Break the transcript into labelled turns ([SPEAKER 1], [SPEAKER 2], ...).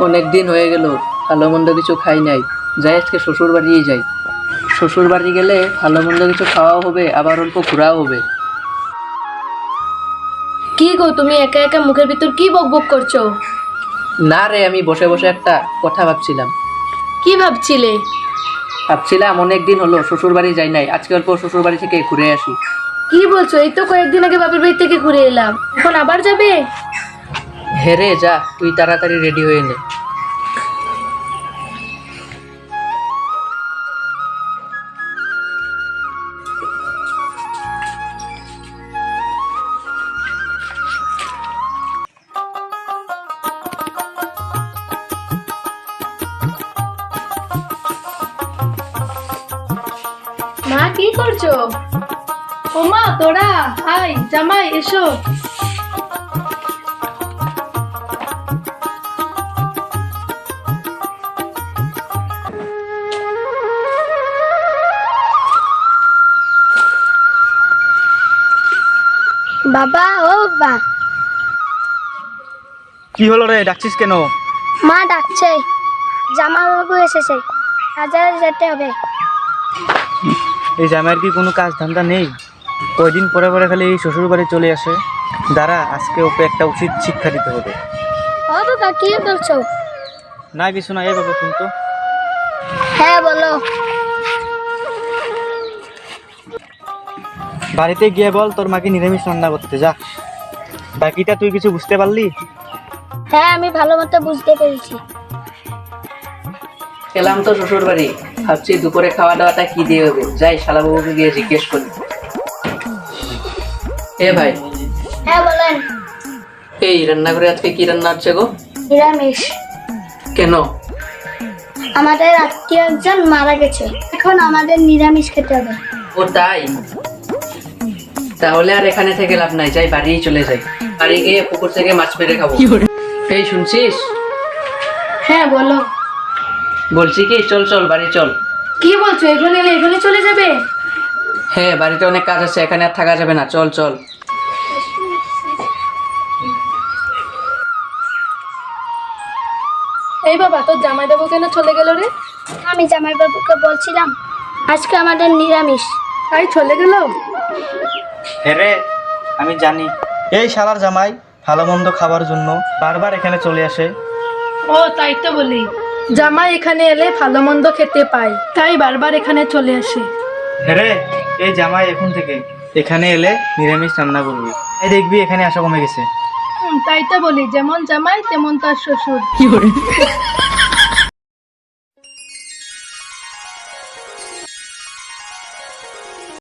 [SPEAKER 1] অনেক দিন হয়ে গেল, ভালো মন্দ কিছু খাই নাই। যাই আজকে শ্বশুর বাড়িই যাই। শ্বশুর বাড়ি গেলে ভালো মন্দ কিছু খাওয়াও হবে, আবার অল্প ঘোরাও হবে।
[SPEAKER 2] কি গো, তুমি একা একা মুখের ভিতর কি বকবক করছো?
[SPEAKER 1] না রে, আমি বসে বসে একটা কথা ভাবছিলাম।
[SPEAKER 2] কি ভাবছিলে?
[SPEAKER 1] ভাবছিলাম অনেক দিন হলো শ্বশুর বাড়ি যাই নাই, আজকে অল্প শ্বশুর বাড়ি থেকে ঘুরে আসি।
[SPEAKER 2] কি বলছো? এই তো কয়েকদিন আগে বাপের বাড়ি থেকে ঘুরে এলাম, এখন আবার যাবে?
[SPEAKER 1] হেরে যা, তুই তাড়াতাড়ি রেডি হয়ে নে।
[SPEAKER 2] মা, কি করছো? ও মা, তোরা আয়, জামাই এসো।
[SPEAKER 3] বাবা, ও বাবা।
[SPEAKER 4] কি হলো রে, ডাকছিস কেন?
[SPEAKER 3] মা ডাকছে, জামাইবাবু এসেছে, বাজারে যেতে হবে।
[SPEAKER 4] এই জামাইয়ের কি কোনো কাজ ধান্দা নেই? কয়দিন পরে পরে খালি এই শ্বশুর বাড়ি চলে আসে। দাঁড়া, আজকে ওকে একটা উচিত শিক্ষা দিতে হবে।
[SPEAKER 3] ও বাবা, কি বলছো?
[SPEAKER 4] না কিছু না, এইভাবে শুনতো।
[SPEAKER 3] হ্যাঁ বলো।
[SPEAKER 4] বাড়িতে গিয়ে বল তোর মাকে নিরামিষ রান্না করতে, যা। বাকিটা তুই কিছু বুঝতে পারলি?
[SPEAKER 3] হ্যাঁ, আমি ভালো মতো বুঝতে পেরেছি।
[SPEAKER 1] এলাম তো শ্বশুর বাড়ি, ভাবছি দুপুরে খাওয়া দাওয়াটা কি দিয়ে হবে। যাই শালাবাবুকে গিয়ে জিজ্ঞেস করি। এ ভাই,
[SPEAKER 3] হ্যাঁ বলেন।
[SPEAKER 1] এই রান্নাঘরে আজকে কি রান্না হচ্ছে গো?
[SPEAKER 3] নিরামিষ।
[SPEAKER 1] কেন?
[SPEAKER 3] আমাদের আত্মীয় একজন মারা গেছে, এখন আমাদের নিরামিষ খেতে হবে।
[SPEAKER 1] ও তাই? তাহলে আর এখানে থেকে লাভ নাই, যাই বাড়িই চলে যাই। বাড়ি গিয়ে পুকুর থেকে মাছ মেরে খাবো। এই শুনছিস?
[SPEAKER 2] হ্যাঁ বলো।
[SPEAKER 1] বলছি কি, চল চল বাড়ি চল।
[SPEAKER 2] কি বলছো? এখানে এলে এখানে চলে যাবে?
[SPEAKER 1] হ্যাঁ, বাড়িতে অনেক কাজ আছে, এখানে আর থাকা যাবে না, চল চল।
[SPEAKER 2] এই বাবা, তোর জামাইবাবু কেন চলে গেল রে?
[SPEAKER 3] আমি জামাইবাবুকে বলছিলাম আজকে আমাদের নিরামিষ।
[SPEAKER 2] তাই চলে গেল?
[SPEAKER 4] হ্যাঁ রে, আমি জানি। এই শালার জামাই ভালো মন্দ খাবার জন্য বারবার এখানে চলে আসে।
[SPEAKER 2] ও তাই তো বলি, জামাই এখানে এলে ভালো মন্দ খেতে পায়, তাই বারবার এখানে চলে আসে।
[SPEAKER 4] হ্যাঁ রে, এই জামাই এখন থেকে এখানে এলে নিরামিষ রান্না করবি। এই দেখবি এখানে আসা কমে গেছে।
[SPEAKER 2] তাই তো বলি, যেমন জামাই তেমন তার শ্বশুর।